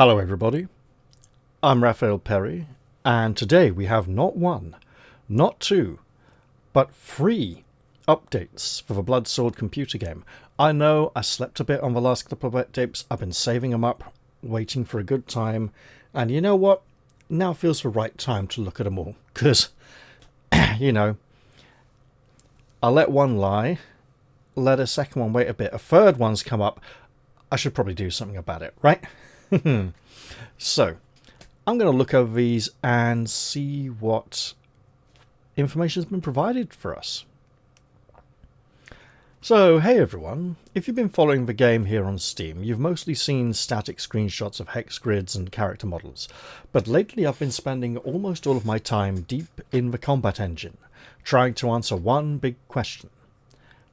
Hello everybody, I'm Raphael Perry, and today we have not one, not two, but three updates for the Blood Sword computer game. I know I slept a bit on the last couple of updates, I've been saving them up, waiting for a good time, and you know what, now feels the right time to look at them all, because, you know, I'll let one lie, let a second one wait a bit, a third one's come up, I should probably do something about it, right? So, I'm going to look over these and see what information has been provided for us. So, hey everyone, if you've been following the game here on Steam, you've mostly seen static screenshots of hex grids and character models, but lately I've been spending almost all of my time deep in the combat engine, trying to answer one big question.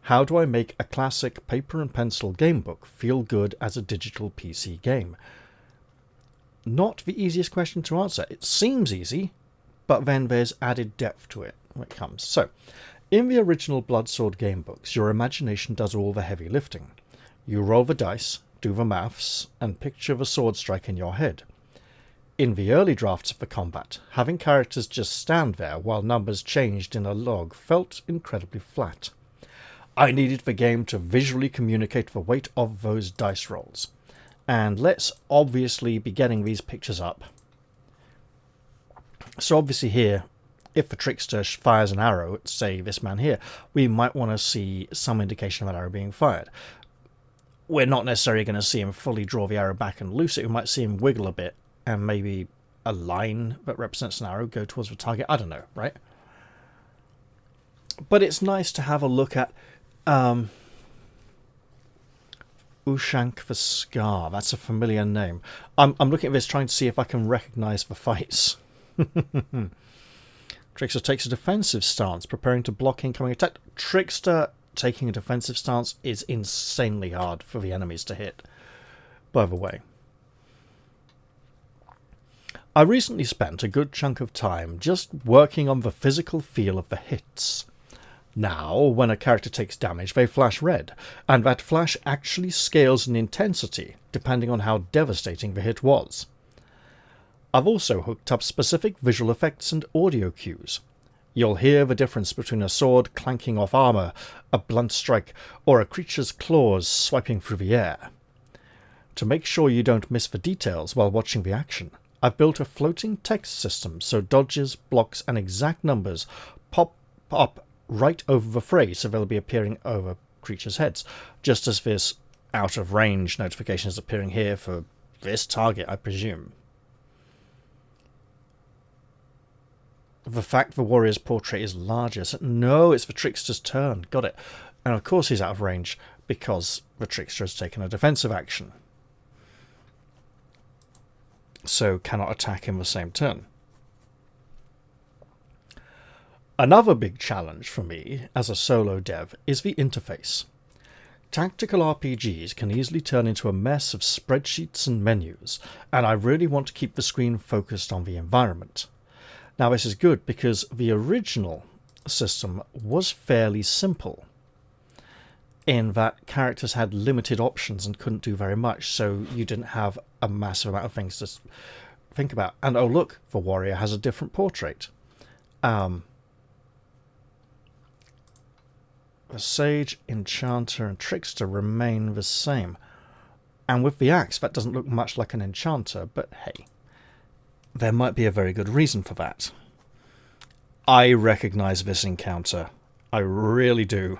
How do I make a classic paper and pencil gamebook feel good as a digital PC game? Not the easiest question to answer. It seems easy, but then there's added depth to it when it comes. So, in the original Blood Sword gamebooks, your imagination does all the heavy lifting. You roll the dice, do the maths, and picture the sword strike in your head. In the early drafts of the combat, having characters just stand there while numbers changed in a log felt incredibly flat. I needed the game to visually communicate the weight of those dice rolls. And let's obviously be getting these pictures up. So obviously here, if the trickster fires an arrow at, say, this man here, we might want to see some indication of an arrow being fired. We're not necessarily going to see him fully draw the arrow back and loose it. We might see him wiggle a bit and maybe a line that represents an arrow go towards the target. I don't know, right? But it's nice to have a look at Ushank the Scar. That's a familiar name. I'm looking at this trying to see if I can recognise the fights. Trickster takes a defensive stance, preparing to block incoming attack. Trickster taking a defensive stance is insanely hard for the enemies to hit, by the way. I recently spent a good chunk of time just working on the physical feel of the hits. Now, when a character takes damage, they flash red, and that flash actually scales in intensity, depending on how devastating the hit was. I've also hooked up specific visual effects and audio cues. You'll hear the difference between a sword clanking off armour, a blunt strike, or a creature's claws swiping through the air. To make sure you don't miss the details while watching the action, I've built a floating text system so dodges, blocks, and exact numbers pop up right over the phrase, so they'll be appearing over creatures' heads, just as this out of range notification is appearing here for this target, I presume. The fact the warrior's portrait is larger, so no, it's the trickster's turn, got it. And of course he's out of range, because the trickster has taken a defensive action, so cannot attack in the same turn. Another big challenge for me as a solo dev is the interface. Tactical RPGs can easily turn into a mess of spreadsheets and menus, and I really want to keep the screen focused on the environment. Now this is good because the original system was fairly simple, in that characters had limited options and couldn't do very much, so you didn't have a massive amount of things to think about. And oh look, the warrior has a different portrait. The Sage, Enchanter, and Trickster remain the same. And with the axe, that doesn't look much like an Enchanter, but hey, there might be a very good reason for that. I recognise this encounter. I really do.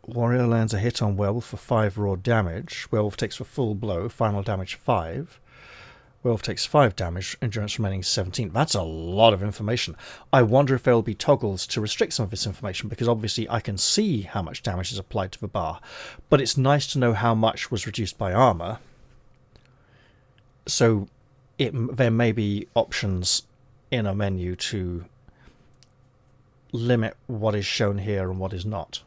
Warrior lands a hit on Werewolf for 5 raw damage. Werewolf takes the full blow, final damage 5. Werewolf takes 5 damage, endurance remaining 17. That's a lot of information. I wonder if there will be toggles to restrict some of this information, because obviously I can see how much damage is applied to the bar, but it's nice to know how much was reduced by armour. So there may be options in a menu to limit what is shown here and what is not.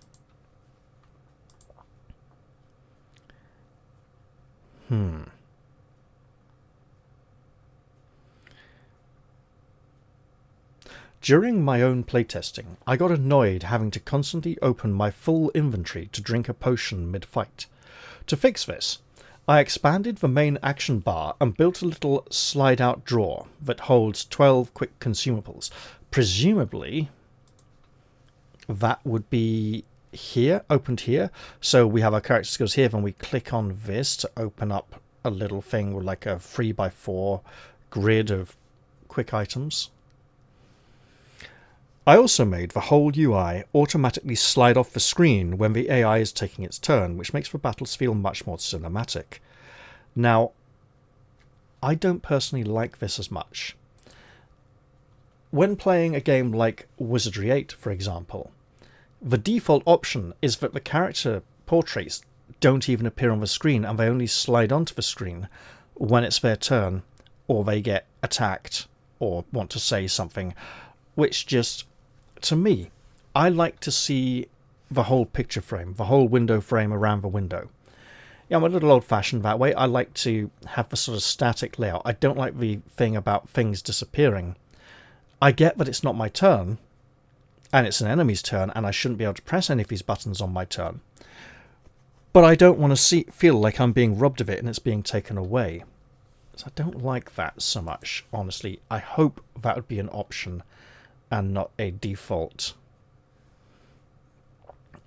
During my own playtesting, I got annoyed having to constantly open my full inventory to drink a potion mid-fight. To fix this, I expanded the main action bar and built a little slide-out drawer that holds 12 quick consumables. Presumably, that would be here, opened here. So we have our character skills here, then we click on this to open up a little thing with like a 3x4 grid of quick items. I also made the whole UI automatically slide off the screen when the AI is taking its turn, which makes the battles feel much more cinematic. Now, I don't personally like this as much. When playing a game like Wizardry 8, for example, the default option is that the character portraits don't even appear on the screen, and they only slide onto the screen when it's their turn, or they get attacked, or want to say something, which just... To me, I like to see the whole picture frame, the whole window frame around the window. Yeah, I'm a little old-fashioned that way. I like to have the sort of static layout. I don't like the thing about things disappearing. I get that it's not my turn, and it's an enemy's turn, and I shouldn't be able to press any of these buttons on my turn. But I don't want to feel like I'm being robbed of it and it's being taken away. So I don't like that so much, honestly. I hope that would be an option and not a default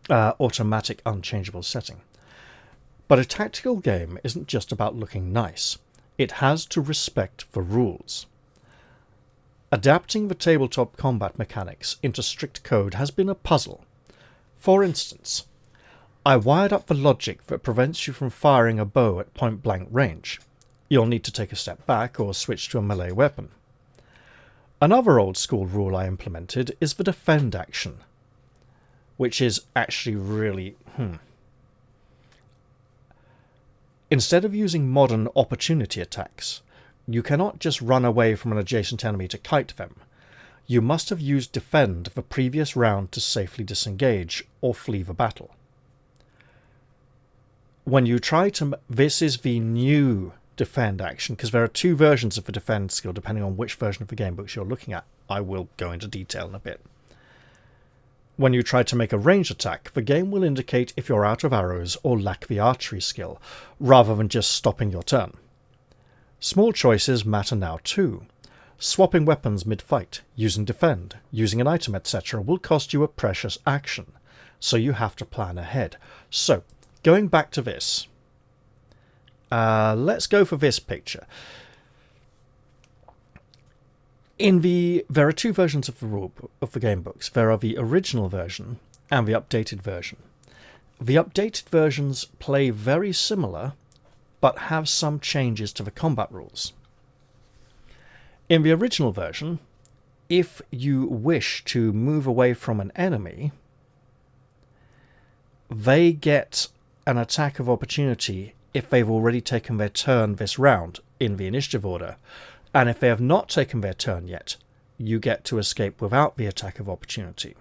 automatic unchangeable setting. But a tactical game isn't just about looking nice. It has to respect the rules. Adapting the tabletop combat mechanics into strict code has been a puzzle. For instance, I wired up the logic that prevents you from firing a bow at point-blank range. You'll need to take a step back or switch to a melee weapon. Another old-school rule I implemented is the defend action, which is actually really... Instead of using modern opportunity attacks, you cannot just run away from an adjacent enemy to kite them. You must have used defend the previous round to safely disengage or flee the battle. When you try to... This is the new defend action, because there are two versions of the defend skill depending on which version of the game books you're looking at. I will go into detail in a bit. When you try to make a ranged attack, the game will indicate if you're out of arrows or lack the archery skill, rather than just stopping your turn. Small choices matter now too. Swapping weapons mid-fight, using defend, using an item, etc. will cost you a precious action, so you have to plan ahead. So, going back to this, let's go for this picture. There are two versions of the game books. There are the original version and the updated version. The updated versions play very similar, but have some changes to the combat rules. In the original version, if you wish to move away from an enemy, they get an attack of opportunity if they've already taken their turn this round in the initiative order, and if they have not taken their turn yet, you get to escape without the attack of opportunity.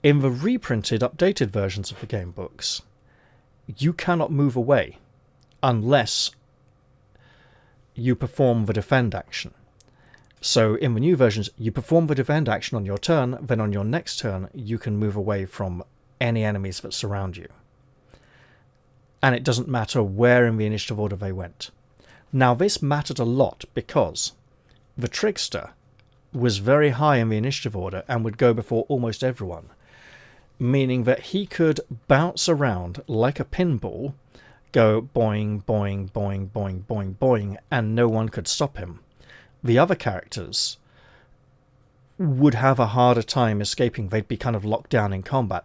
In the reprinted, updated versions of the game books, you cannot move away unless you perform the defend action. So in the new versions, you perform the defend action on your turn, then on your next turn you can move away from any enemies that surround you. And it doesn't matter where in the initiative order they went. Now this mattered a lot because the Trickster was very high in the initiative order and would go before almost everyone, meaning that he could bounce around like a pinball, go boing, boing, boing, boing, boing, boing, and no one could stop him. The other characters would have a harder time escaping. They'd be kind of locked down in combat.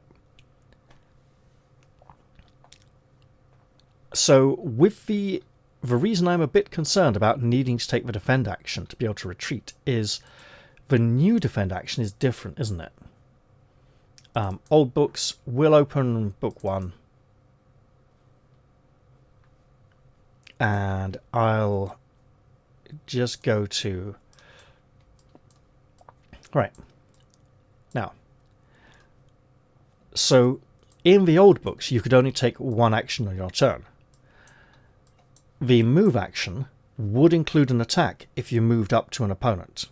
So with the reason I'm a bit concerned about needing to take the defend action to be able to retreat is the new defend action is different, isn't it? Old books, we'll open book 1. And I'll just go to... Right. Now, so in the old books, you could only take one action on your turn. The move action would include an attack if you moved up to an opponent.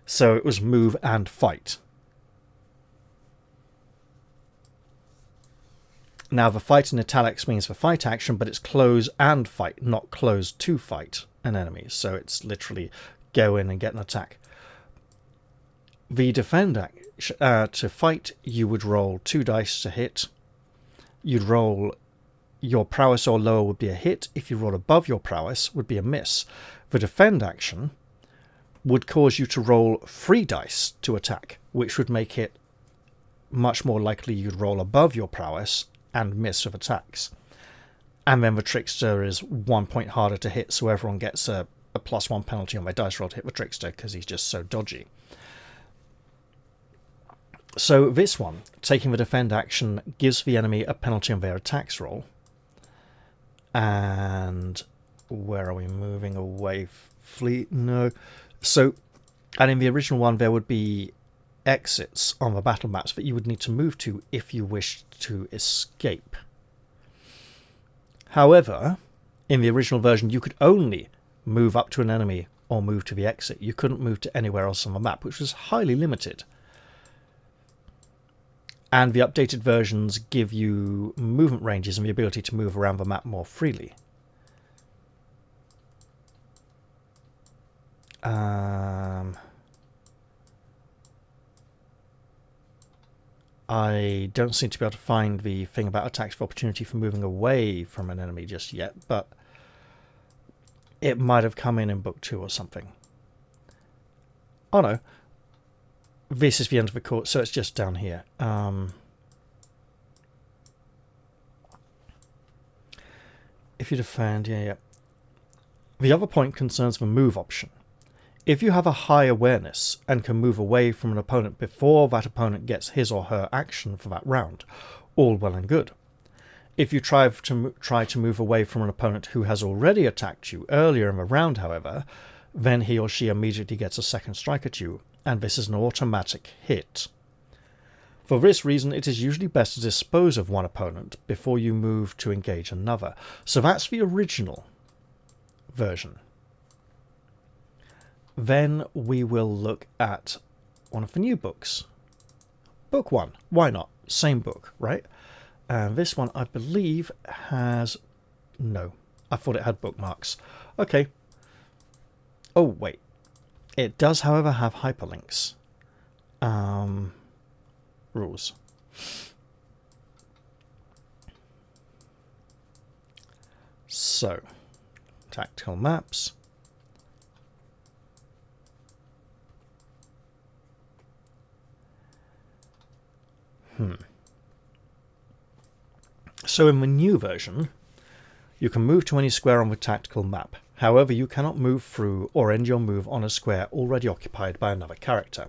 So it was move and fight. Now, the fight in italics means for fight action, but it's close and fight, not close to fight an enemy. So it's literally go in and get an attack. The defend to fight, you would roll 2 dice to hit. You'd roll your prowess or lower would be a hit. If you roll above your prowess, would be a miss. The defend action would cause you to roll 3 dice to attack, which would make it much more likely you'd roll above your prowess and miss with attacks. And then the trickster is 1 point harder to hit, so everyone gets a +1 penalty on their dice roll to hit the trickster because he's just so dodgy. So this one, taking the defend action, gives the enemy a penalty on their attacks roll. And where are we moving away? Fleet? No. So, and in the original one, there would be exits on the battle maps that you would need to move to if you wished to escape. However, in the original version, you could only move up to an enemy or move to the exit. You couldn't move to anywhere else on the map, which was highly limited. And the updated versions give you movement ranges and the ability to move around the map more freely. I don't seem to be able to find the thing about attacks of opportunity for moving away from an enemy just yet, but it might have come in book 2 or something. Oh no. This is the end of the course, so it's just down here. If you defend, yeah. The other point concerns the move option. If you have a high awareness and can move away from an opponent before that opponent gets his or her action for that round, all well and good. If you try to move away from an opponent who has already attacked you earlier in the round, however, then he or she immediately gets a second strike at you, and this is an automatic hit. For this reason, it is usually best to dispose of one opponent before you move to engage another. So that's the original version. Then we will look at one of the new books. Book 1. Why not? Same book, right? And this one, I believe, has... No. I thought it had bookmarks. Okay. Oh, wait. It does, however, have hyperlinks. Rules. So, tactical maps. So in the new version, you can move to any square on the tactical map. However, you cannot move through or end your move on a square already occupied by another character.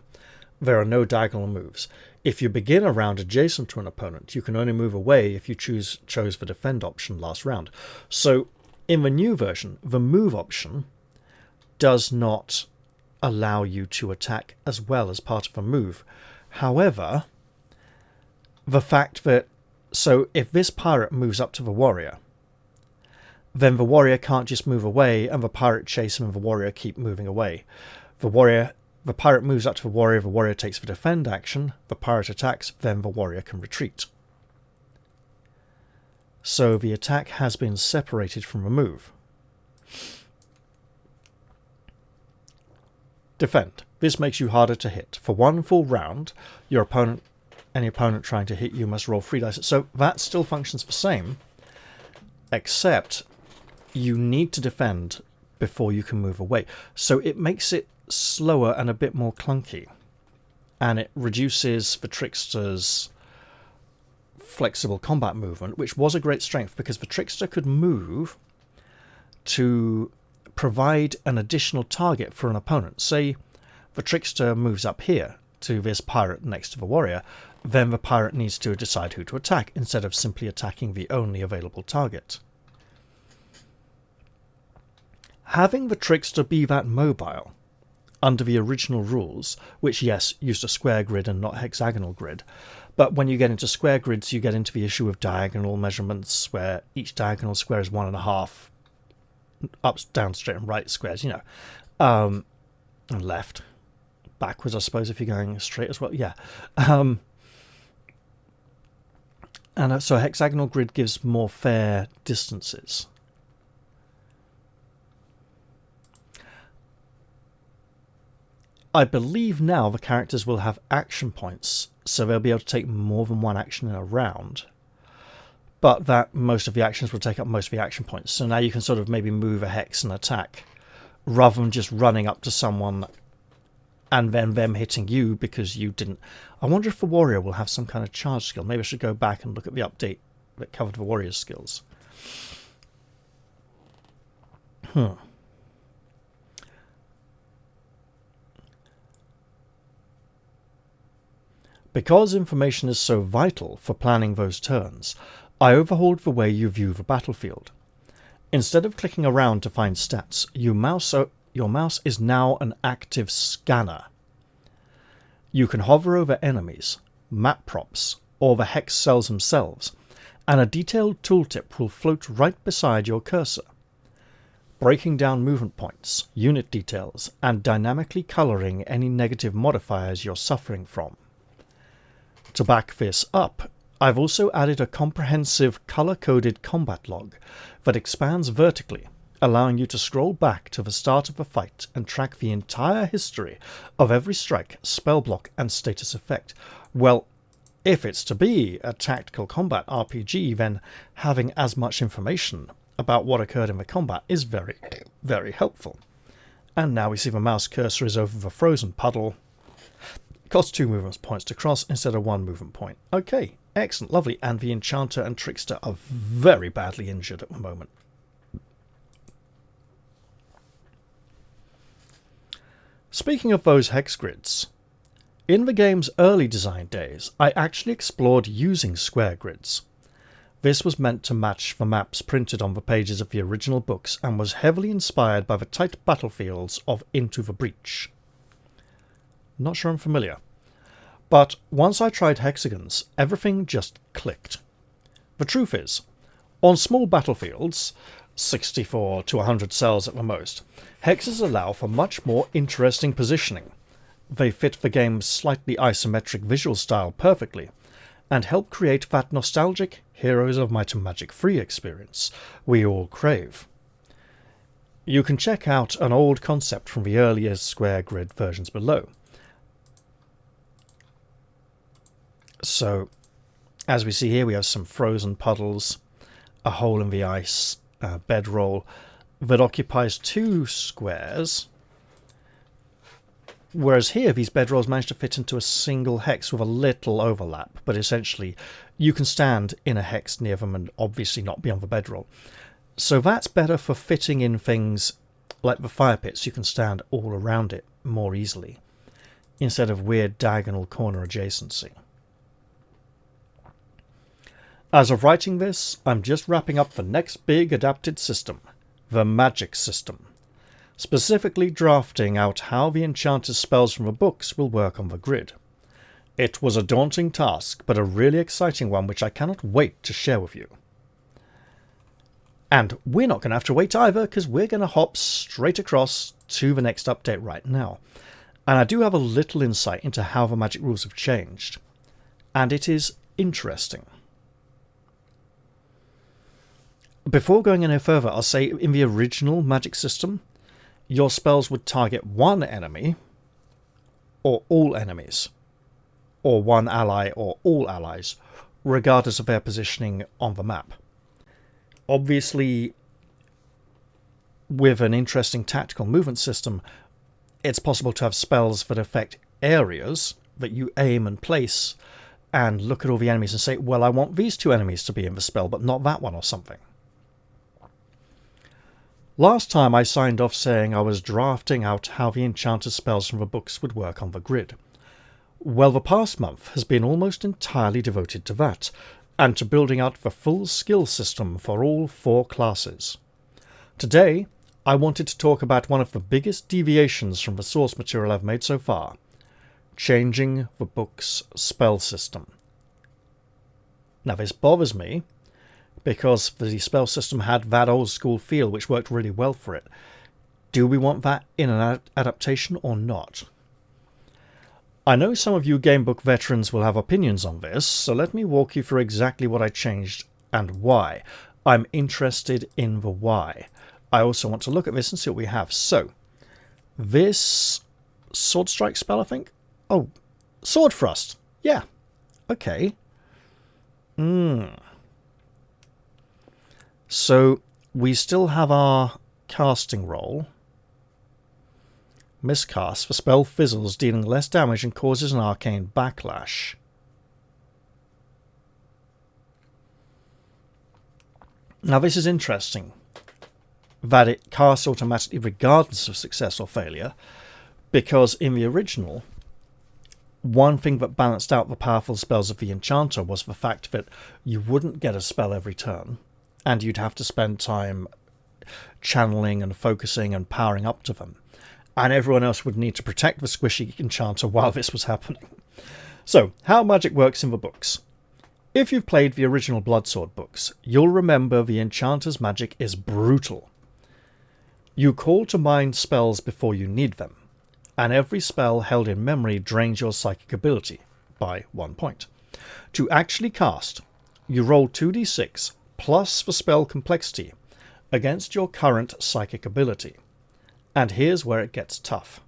There are no diagonal moves. If you begin a round adjacent to an opponent, you can only move away if you chose the defend option last round. So in the new version, the move option does not allow you to attack as well as part of a move. However, the fact that, so if this pirate moves up to the warrior, then the warrior can't just move away and the pirate chase him and the warrior keep moving away. The pirate moves up to the warrior takes the defend action, the pirate attacks, then the warrior can retreat. So the attack has been separated from the move. Defend. This makes you harder to hit. For one full round, any opponent trying to hit you must roll 3 dice. So that still functions the same, except you need to defend before you can move away. So it makes it slower and a bit more clunky. And it reduces the trickster's flexible combat movement, which was a great strength because the trickster could move to provide an additional target for an opponent. Say the trickster moves up here to this pirate next to the warrior, then the pirate needs to decide who to attack instead of simply attacking the only available target. Having the trickster be that mobile, under the original rules, which yes, used a square grid and not hexagonal grid, but when you get into square grids you get into the issue of diagonal measurements where each diagonal square is 1.5 up, down, straight and right squares, and left. Backwards, I suppose, if you're going straight as well. Yeah. And so a hexagonal grid gives more fair distances. I believe now the characters will have action points, so they'll be able to take more than one action in a round. But that most of the actions will take up most of the action points. So now you can sort of maybe move a hex and attack, rather than just running up to someone and then them hitting you because you didn't. I wonder if the warrior will have some kind of charge skill. Maybe I should go back and look at the update that covered the warrior's skills. Because information is so vital for planning those turns, I overhauled the way you view the battlefield. Instead of clicking around to find stats, your mouse is now an active scanner. You can hover over enemies, map props, or the hex cells themselves, and a detailed tooltip will float right beside your cursor, breaking down movement points, unit details, and dynamically colouring any negative modifiers you're suffering from. To back this up, I've also added a comprehensive colour-coded combat log that expands vertically, allowing you to scroll back to the start of a fight and track the entire history of every strike, spell block, and status effect. Well, if it's to be a tactical combat RPG, then having as much information about what occurred in the combat is very, very helpful. And now we see the mouse cursor is over the frozen puddle. It costs 2 movement points to cross instead of 1 movement point. Okay, excellent, lovely. And the Enchanter and Trickster are very badly injured at the moment. Speaking of those hex grids, in the game's early design days, I actually explored using square grids. This was meant to match the maps printed on the pages of the original books and was heavily inspired by the tight battlefields of Into the Breach. Not sure I'm familiar. But once I tried hexagons, everything just clicked. The truth is, on small battlefields, 64 to 100 cells at the most, hexes allow for much more interesting positioning. They fit the game's slightly isometric visual style perfectly, and help create that nostalgic Heroes of Might and Magic 3 experience we all crave. You can check out an old concept from the earlier square grid versions below. So, as we see here, we have some frozen puddles, a hole in the ice, a bedroll that occupies 2 squares, whereas here these bedrolls manage to fit into a single hex with a little overlap, but essentially you can stand in a hex near them and obviously not be on the bedroll. So that's better for fitting in things like the fire pits. You can stand all around it more easily, instead of weird diagonal corner adjacency. As of writing this, I'm just wrapping up the next big adapted system, the magic system, specifically drafting out how the enchanter's spells from the books will work on the grid. It was a daunting task, but a really exciting one which I cannot wait to share with you. And we're not going to have to wait either, because we're going to hop straight across to the next update right now. And I do have a little insight into how the magic rules have changed. And it is interesting. Before going any further, I'll say in the original magic system, your spells would target one enemy, or all enemies, or one ally or all allies, regardless of their positioning on the map. Obviously, with an interesting tactical movement system, it's possible to have spells that affect areas that you aim and place, and look at all the enemies and say, well, I want these 2 enemies to be in the spell, but not that one or something. Last time I signed off saying I was drafting out how the enchanter's spells from the books would work on the grid. Well, the past month has been almost entirely devoted to that, and to building out the full skill system for all 4 classes. Today, I wanted to talk about one of the biggest deviations from the source material I've made so far, changing the book's spell system. Now, this bothers me, because the spell system had that old school feel which worked really well for it. Do we want that in an adaptation or not? I know some of you gamebook veterans will have opinions on this, so let me walk you through exactly what I changed and why. I'm interested in the why. I also want to look at this and see what we have. So, this Sword Strike spell, I think? Oh, Sword Thrust. Yeah. Okay. So, we still have our casting roll. Miscast. The spell fizzles, dealing less damage and causes an arcane backlash. Now this is interesting, that it casts automatically regardless of success or failure, because in the original, one thing that balanced out the powerful spells of the Enchanter was the fact that you wouldn't get a spell every turn, and you'd have to spend time channeling and focusing and powering up to them, and everyone else would need to protect the squishy Enchanter while this was happening. So, how magic works in the books. If you've played the original Bloodsword books, you'll remember the Enchanter's magic is brutal. You call to mind spells before you need them, and every spell held in memory drains your psychic ability by 1 point. To actually cast, you roll 2d6 plus the spell complexity against your current psychic ability. And here's where it gets tough.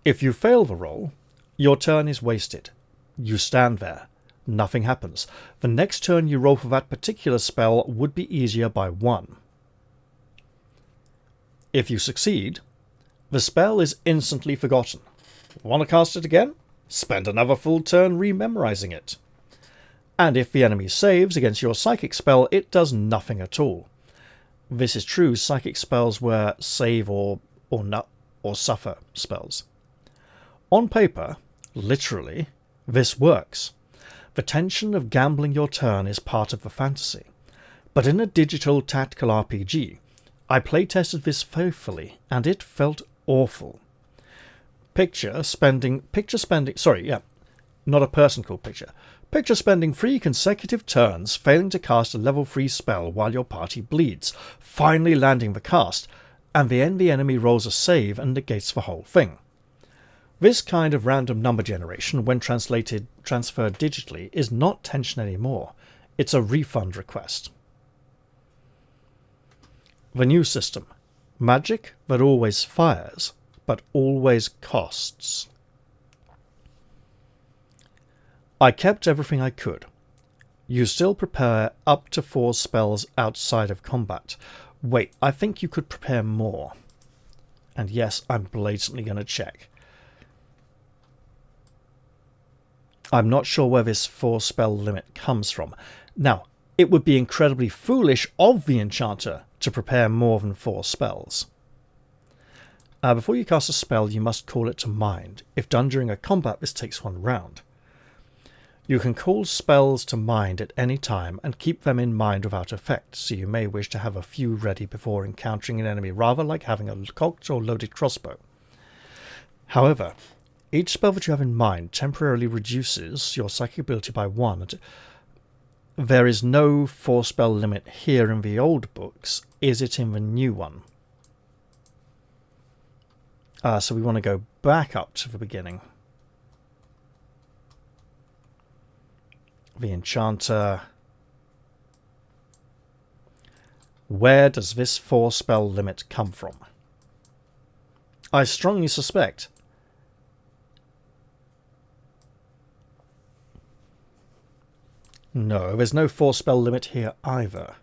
If you fail the roll, your turn is wasted. You stand there. Nothing happens. The next turn you roll for that particular spell would be easier by 1. If you succeed, the spell is instantly forgotten. Want to cast it again? Spend another full turn rememorizing it. And if the enemy saves against your psychic spell, it does nothing at all. This is true, psychic spells were save or suffer spells. On paper, literally, this works. The tension of gambling your turn is part of the fantasy. But in a digital tactical RPG, I playtested this faithfully, and it felt awful. Picture spending 3 consecutive turns failing to cast a level 3 spell while your party bleeds, finally landing the cast, and the enemy rolls a save and negates the whole thing. This kind of random number generation, when transferred digitally, is not tension anymore. It's a refund request. The new system. Magic that always fires, but always costs. I kept everything I could. You still prepare up to 4 spells outside of combat. Wait, I think you could prepare more. And yes, I'm blatantly going to check. I'm not sure where this 4 spell limit comes from. Now, it would be incredibly foolish of the Enchanter to prepare more than 4 spells. Before you cast a spell, you must call it to mind. If done during a combat, this takes 1 round. You can call spells to mind at any time and keep them in mind without effect, so you may wish to have a few ready before encountering an enemy, rather like having a cocked or loaded crossbow. However, each spell that you have in mind temporarily reduces your psychic ability by 1. There is no 4 spell limit here in the old books. Is it in the new one? So we want to go back up to the beginning. The Enchanter. Where does this 4 spell limit come from? I strongly suspect no, there's no 4 spell limit here either.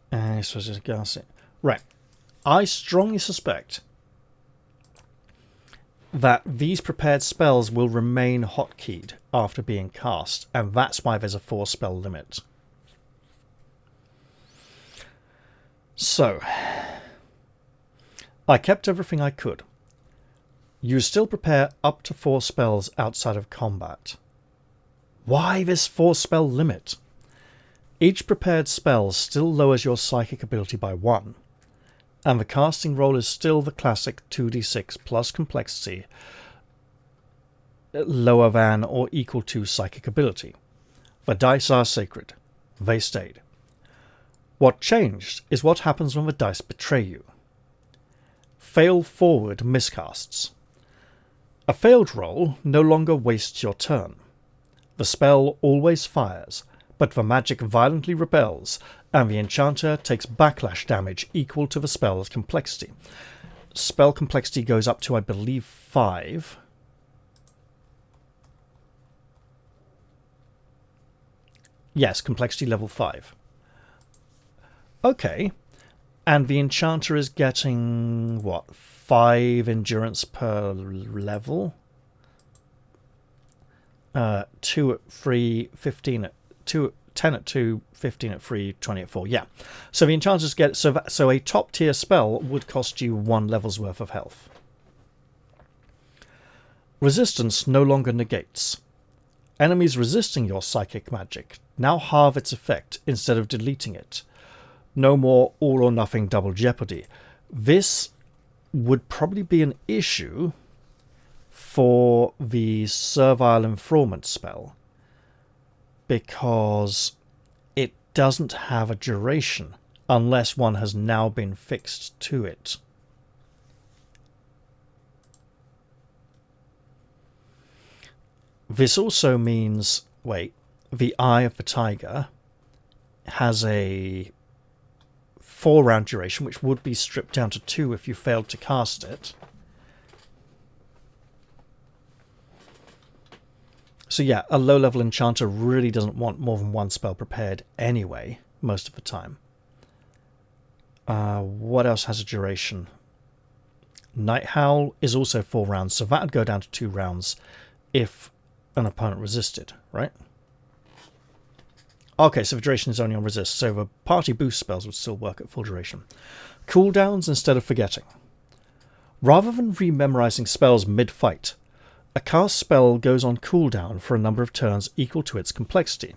This was just guessing. Right. I strongly suspect that these prepared spells will remain hotkeyed after being cast, and that's why there's a 4 spell limit. So, I kept everything I could. You still prepare up to 4 spells outside of combat. Why this 4 spell limit? Each prepared spell still lowers your psychic ability by 1, and the casting roll is still the classic 2d6 plus complexity, lower than or equal to psychic ability. The dice are sacred. They stayed. What changed is what happens when the dice betray you. Fail forward miscasts. A failed roll no longer wastes your turn. The spell always fires, but the magic violently repels, and the enchanter takes backlash damage equal to the spell's complexity. Spell complexity goes up to, I believe, 5. Yes, complexity level 5. Okay. And the enchanter is getting, what, 5 endurance per level? 2 at 3, 15 at 2, 10 at 2, 15 at 3, 20 at 4. Yeah. So the enchanters get... So a top tier spell would cost you 1 level's worth of health. Resistance no longer negates. Enemies resisting your psychic magic now halve its effect instead of deleting it. No more all or nothing double jeopardy. This would probably be an issue for the servile enfraudment spell, because it doesn't have a duration unless one has now been fixed to it. This also means, wait, the Eye of the Tiger has a 4-round duration, which would be stripped down to 2 if you failed to cast it. So yeah, a low-level enchanter really doesn't want more than 1 spell prepared anyway, most of the time. What else has a duration? Night Howl is also 4 rounds, so that would go down to 2 rounds if an opponent resisted, right? Okay, so the duration is only on resist, so the party boost spells would still work at full duration. Cooldowns instead of forgetting. Rather than rememorizing spells mid-fight, a cast spell goes on cooldown for a number of turns equal to its complexity.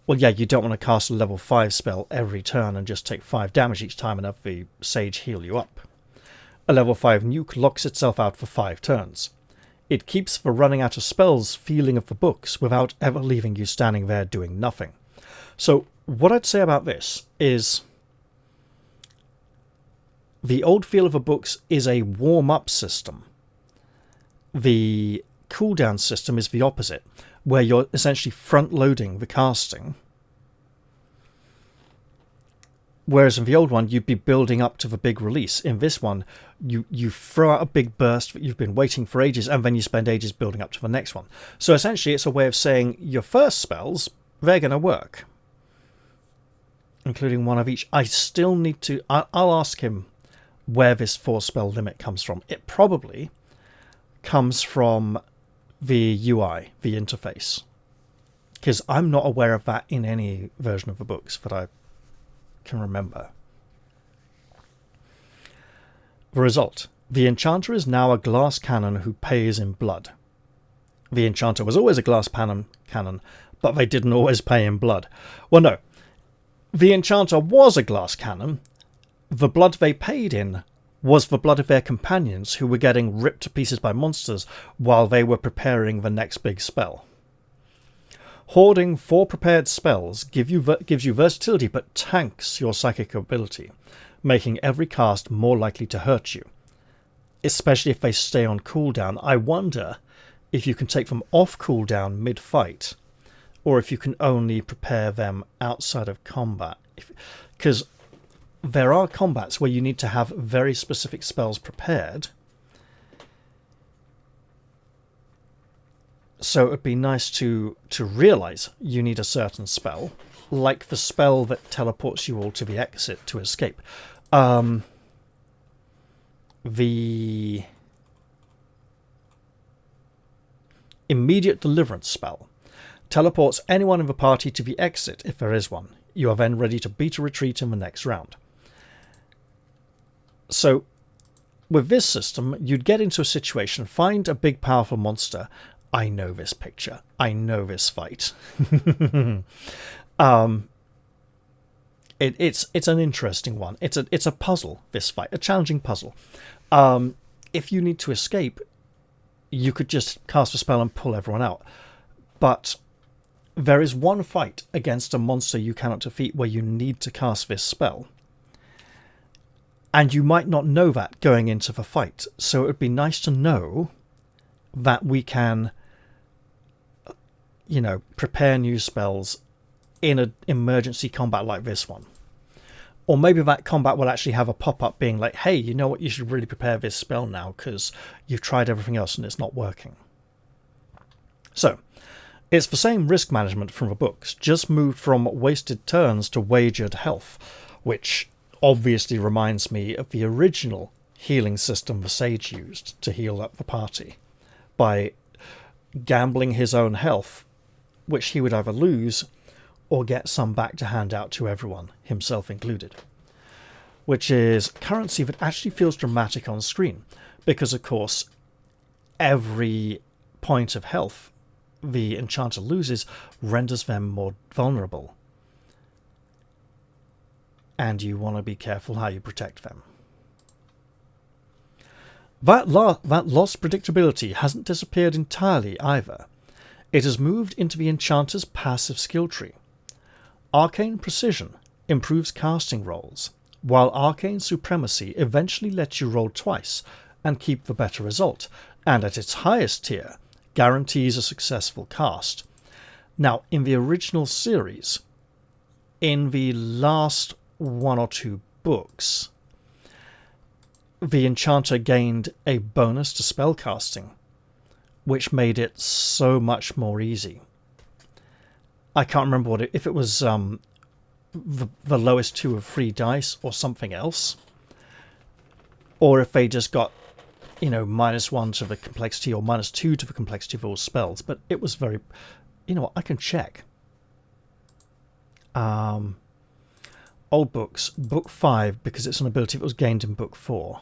Well, yeah, you don't want to cast a level 5 spell every turn and just take 5 damage each time and have the sage heal you up. A level 5 nuke locks itself out for 5 turns. It keeps the running out of spells feeling of the books without ever leaving you standing there doing nothing. So what I'd say about this is the old feel of the books is a warm-up system. The cooldown system is the opposite, where you're essentially front-loading the casting. Whereas in the old one, you'd be building up to the big release. In this one, you throw out a big burst that you've been waiting for ages, and then you spend ages building up to the next one. So essentially, it's a way of saying your first spells, they're going to work. Including one of each. I still need to... I'll ask him where this 4-spell limit comes from. It probably comes from the UI, the interface. Because I'm not aware of that in any version of the books that I can remember. The result. The enchanter is now a glass cannon who pays in blood. The enchanter was always a glass cannon, but they didn't always pay in blood. Well, no. The enchanter was a glass cannon. The blood they paid in was the blood of their companions who were getting ripped to pieces by monsters while they were preparing the next big spell. Hoarding 4 prepared spells gives you versatility but tanks your psychic ability, making every cast more likely to hurt you. Especially if they stay on cooldown. I wonder if you can take them off cooldown mid-fight, or if you can only prepare them outside of combat. Because there are combats where you need to have very specific spells prepared. So it would be nice to realise you need a certain spell, like the spell that teleports you all to the exit to escape. The immediate deliverance spell teleports anyone in the party to the exit if there is one. You are then ready to beat a retreat in the next round. So, with this system, you'd get into a situation, find a big powerful monster. I know this picture. I know this fight. It's an interesting one. It's a puzzle, this fight, a challenging puzzle. If you need to escape, you could just cast a spell and pull everyone out. But There is one fight against a monster you cannot defeat where you need to cast this spell. And you might not know that going into the fight. So it would be nice to know that we can, prepare new spells in an emergency combat like this one. Or maybe that combat will actually have a pop-up being like, hey, you know what, you should really prepare this spell now because you've tried everything else and it's not working. So, it's the same risk management from the books, just moved from wasted turns to wagered health, which obviously reminds me of the original healing system the sage used to heal up the party, by gambling his own health, which he would either lose or get some back to hand out to everyone, himself included. Which is currency that actually feels dramatic on screen, because of course every point of health the enchanter loses renders them more vulnerable. And you want to be careful how you protect them. That lost predictability hasn't disappeared entirely either. It has moved into the enchanter's passive skill tree. Arcane Precision improves casting rolls, while Arcane Supremacy eventually lets you roll twice and keep the better result, and at its highest tier, guarantees a successful cast. Now, in the original series, in the last one or two books, the enchanter gained a bonus to spellcasting, which made it so much more easy. I can't remember if it was the lowest 2 of 3 dice or something else, or if they just got -1 to the complexity or -2 to the complexity of all spells. But it was very, I can check. Old books, book 5, because it's an ability that was gained in book 4.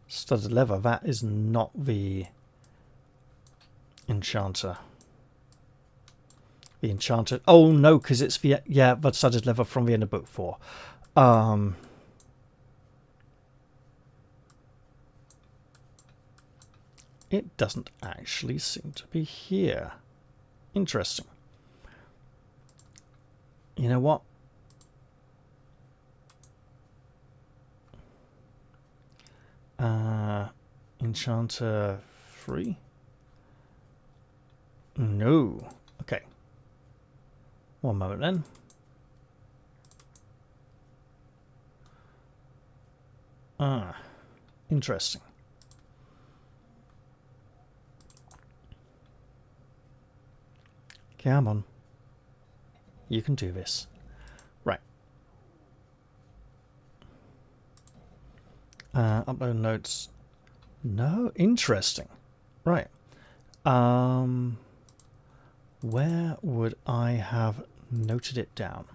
Studded leather, that is not the enchanter. The enchanter, oh no, because it's the studded leather from the end of book 4. It doesn't actually seem to be here. Interesting. You know what? Enchanter 3? No. Okay. One moment then. Interesting. Come on. You can do this. Right. Upload notes. No? Interesting. Right. Where would I have noted it down?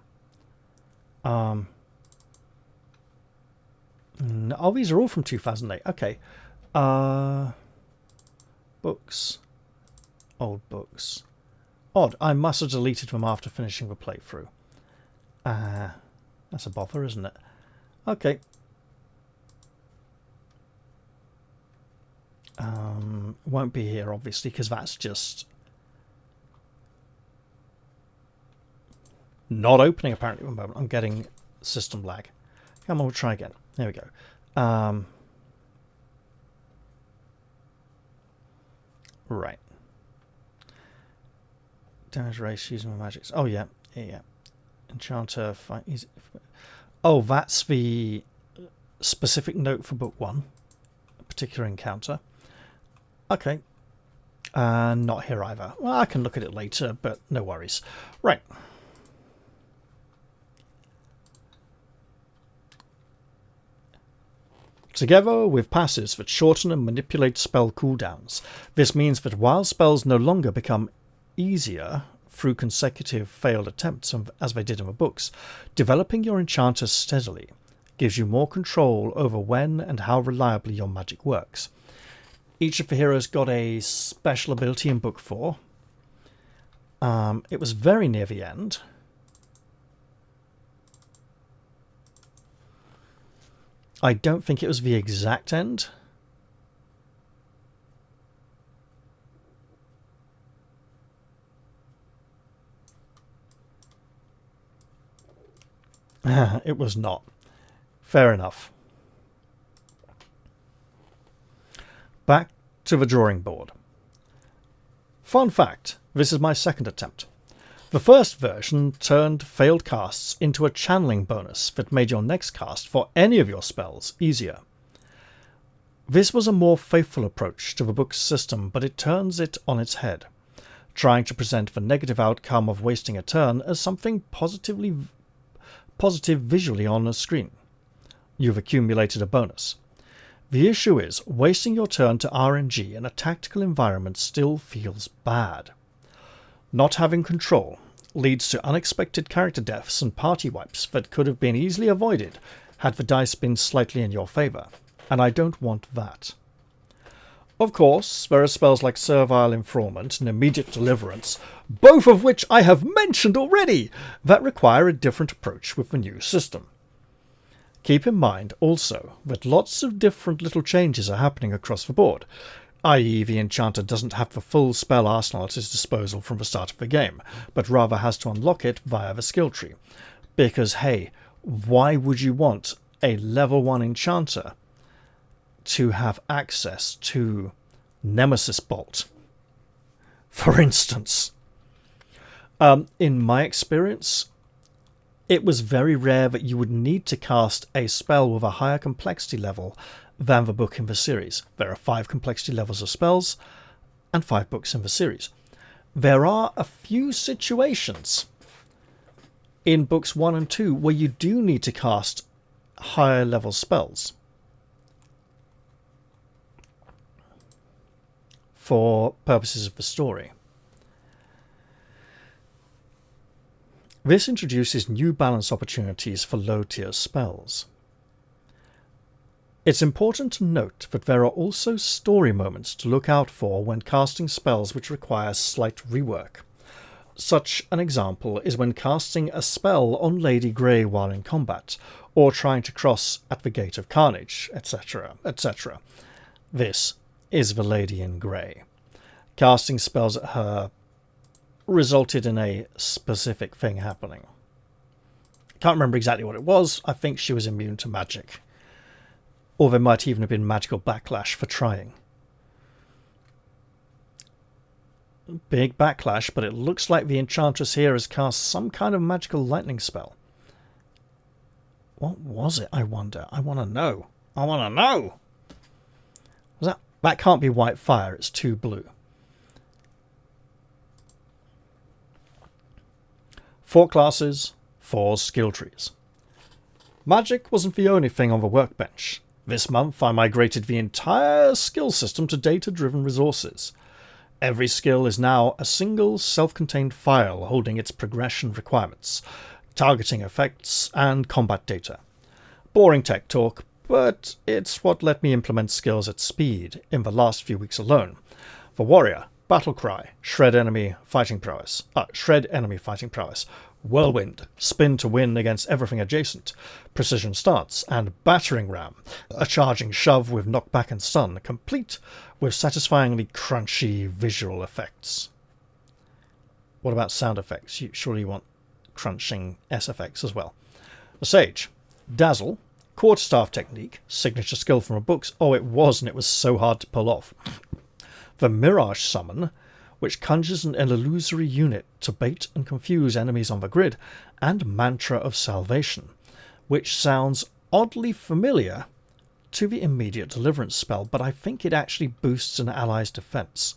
No, oh, these are all from 2008. Okay. Books. Old books. Odd, I must have deleted them after finishing the playthrough. That's a bother, isn't it? Okay. Won't be here, obviously, because that's just not opening, apparently, at the moment. I'm getting system lag. Come on, we'll try again. There we go. Right. Damage race using my magics. Oh, yeah. Yeah. Enchanter fight. Oh, that's the specific note for book 1. A particular encounter. Okay. Not here either. Well, I can look at it later, but no worries. Right. Together with passives that shorten and manipulate spell cooldowns, this means that while spells no longer become easier through consecutive failed attempts as they did in the books, developing your enchanter steadily gives you more control over when and how reliably your magic works. Each of the heroes got a special ability in book 4. It was very near the end. I don't think it was the exact end. It was not. Fair enough. Back to the drawing board. Fun fact, this is my second attempt. The first version turned failed casts into a channeling bonus that made your next cast for any of your spells easier. This was a more faithful approach to the book's system, but it turns it on its head, trying to present the negative outcome of wasting a turn as something positive visually on a screen. You've accumulated a bonus. The issue is, wasting your turn to RNG in a tactical environment still feels bad. Not having control leads to unexpected character deaths and party wipes that could have been easily avoided had the dice been slightly in your favour, and I don't want that. Of course, there are spells like Servile Enfraudment and Immediate Deliverance, both of which I have mentioned already, that require a different approach with the new system. Keep in mind also that lots of different little changes are happening across the board, i.e. the enchanter doesn't have the full spell arsenal at his disposal from the start of the game, but rather has to unlock it via the skill tree. Because hey, why would you want a level 1 enchanter to have access to Nemesis Bolt, for instance? In my experience, it was very rare that you would need to cast a spell with a higher complexity level than the book in the series. There are 5 complexity levels of spells and 5 books in the series. There are a few situations in books 1 and 2 where you do need to cast higher level spells for purposes of the story. This introduces new balance opportunities for low-tier spells. It's important to note that there are also story moments to look out for when casting spells which require slight rework. Such an example is when casting a spell on Lady Grey while in combat, or trying to cross at the Gate of Carnage, etc., etc. This is the Lady in Grey. Casting spells at her resulted in a specific thing happening. Can't remember exactly what it was. I think she was immune to magic. Or there might even have been magical backlash for trying. Big backlash, but it looks like the Enchantress here has cast some kind of magical lightning spell. What was it, I wonder? I want to know. I want to know! That can't be white fire, it's too blue. 4 classes, 4 skill trees. Magic wasn't the only thing on the workbench. This month I migrated the entire skill system to data-driven resources. Every skill is now a single self-contained file holding its progression requirements, targeting effects, and combat data. Boring tech talk, but it's what let me implement skills at speed in the last few weeks alone. For Warrior, Battle Cry, Shred enemy fighting prowess, Whirlwind, Spin to win against everything adjacent, Precision Starts, and Battering Ram, a charging shove with knockback and stun, complete with satisfyingly crunchy visual effects. What about sound effects? Surely you want crunching SFX as well. The Sage, Dazzle, Quarterstaff technique, signature skill from a book. Oh, it was, and it was so hard to pull off. The Mirage Summon, which conjures an illusory unit to bait and confuse enemies on the grid, and Mantra of Salvation, which sounds oddly familiar to the Immediate Deliverance spell, but I think it actually boosts an ally's defense.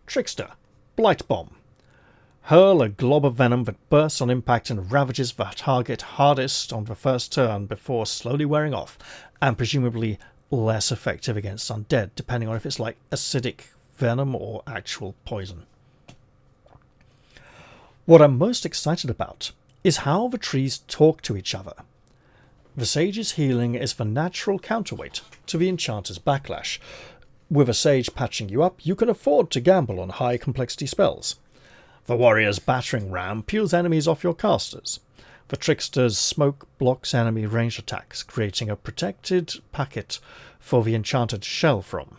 Trickster, Blight Bomb. Hurl a glob of venom that bursts on impact and ravages the target hardest on the first turn before slowly wearing off, and presumably less effective against undead, depending on if it's like acidic venom or actual poison. What I'm most excited about is how the trees talk to each other. The Sage's healing is the natural counterweight to the Enchanter's backlash. With a Sage patching you up, you can afford to gamble on high complexity spells. The Warrior's Battering Ram peels enemies off your casters. The trickster's smoke blocks enemy ranged attacks, creating a protected packet for the enchanted shell from.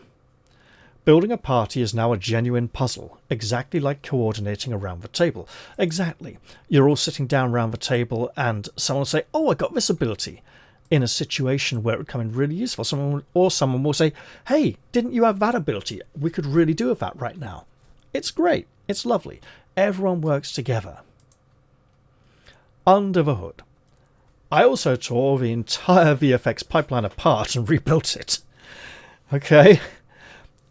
Building a party is now a genuine puzzle, exactly like coordinating around the table. Exactly. You're all sitting down around the table and someone will say, oh, I got this ability, in a situation where it would come in really useful. Someone will say, hey, didn't you have that ability? We could really do with that right now. It's great. It's lovely. Everyone works together. Under the hood. I also tore the entire VFX pipeline apart and rebuilt it. Okay.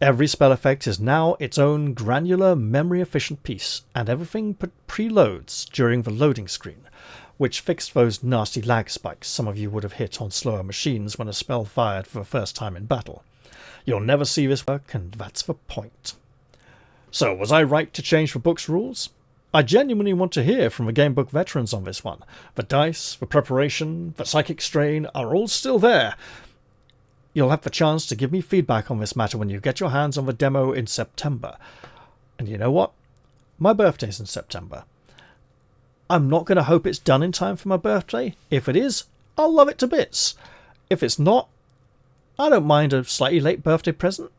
Every spell effect is now its own granular, memory-efficient piece, and everything preloads during the loading screen, which fixed those nasty lag spikes some of you would have hit on slower machines when a spell fired for the first time in battle. You'll never see this work, and that's the point. So, was I right to change the book's rules? I genuinely want to hear from the gamebook veterans on this one. The dice, the preparation, the psychic strain are all still there. You'll have the chance to give me feedback on this matter when you get your hands on the demo in September. And you know what? My birthday's in September. I'm not going to hope it's done in time for my birthday. If it is, I'll love it to bits. If it's not, I don't mind a slightly late birthday present.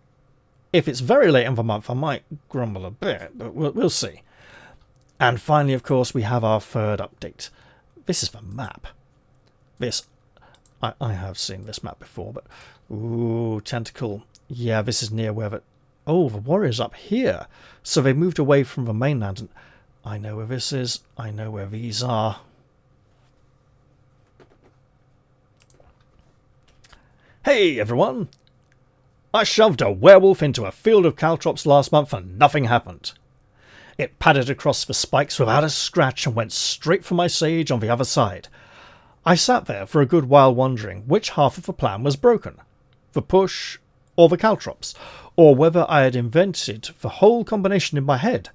If it's very late in the month, I might grumble a bit, but we'll see. And finally, of course, we have our third update. This is the map. I have seen this map before, but... Ooh, tentacle. Yeah, this is near where the... Oh, the warrior's up here. So they moved away from the mainland, and I know where this is. I know where these are. Hey, everyone! I shoved a werewolf into a field of caltrops last month and nothing happened. It padded across the spikes without a scratch and went straight for my sage on the other side. I sat there for a good while wondering which half of the plan was broken. The push, or the caltrops, or whether I had invented the whole combination in my head.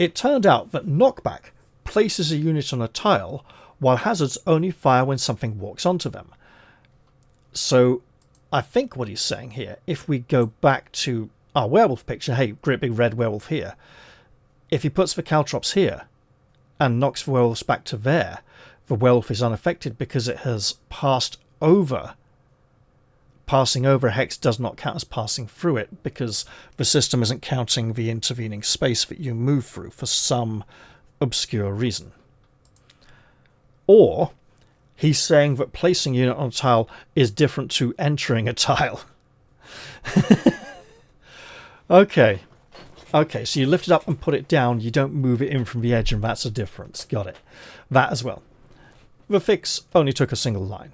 It turned out that knockback places a unit on a tile, while hazards only fire when something walks onto them. So, I think what he's saying here, if we go back to our werewolf picture, hey, great big red werewolf here, if he puts the caltrops here, and knocks the werewolves back to there, the werewolf is unaffected because it has passed over. Passing over a hex does not count as passing through it because the system isn't counting the intervening space that you move through for some obscure reason. Or he's saying that placing a unit on a tile is different to entering a tile. Okay, so you lift it up and put it down, you don't move it in from the edge, and that's a difference. Got it. That as well. The fix only took a single line.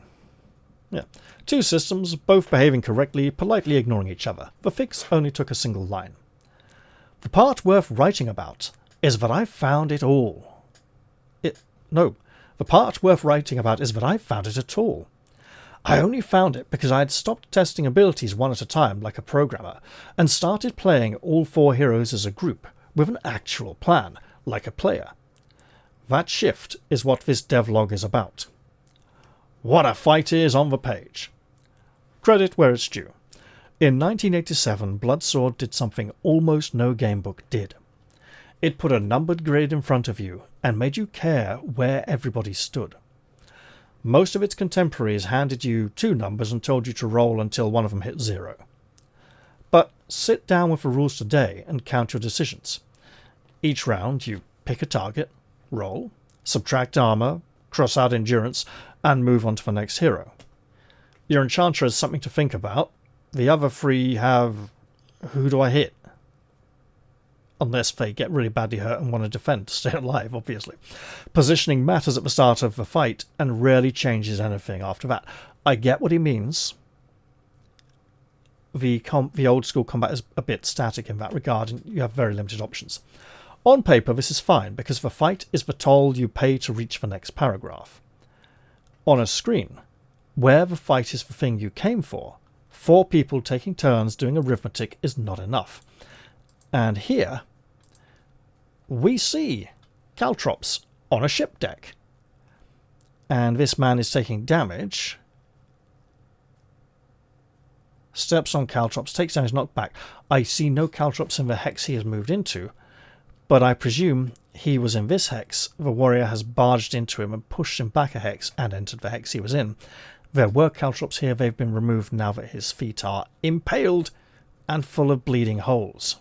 Yeah. Two systems, both behaving correctly, politely ignoring each other. The fix only took a single line. The part worth writing about is that I found it all. The part worth writing about is that I found it at all. I only found it because I had stopped testing abilities one at a time like a programmer, and started playing all four heroes as a group, with an actual plan, like a player. That shift is what this devlog is about. What a fight is on the page. Credit where it's due. In 1987, Bloodsword did something almost no gamebook did. It put a numbered grid in front of you and made you care where everybody stood. Most of its contemporaries handed you two numbers and told you to roll until one of them hit 0. But sit down with the rules today and count your decisions. Each round you pick a target, roll, subtract armor, cross out endurance, and move on to the next hero. Your enchanter has something to think about. The other three have, who do I hit? Unless they get really badly hurt and want to defend to stay alive, obviously. Positioning matters at the start of the fight and rarely changes anything after that. I get what he means. The old school combat is a bit static in that regard, and you have very limited options. On paper, this is fine, because the fight is the toll you pay to reach the next paragraph. On a screen, where the fight is the thing you came for, 4 people taking turns doing arithmetic is not enough. And here, we see caltrops on a ship deck. And this man is taking damage. Steps on caltrops, takes damage, knocked back. I see no caltrops in the hex he has moved into, but I presume he was in this hex, the warrior has barged into him and pushed him back a hex and entered the hex he was in. There were caltrops here, they've been removed now that his feet are impaled and full of bleeding holes.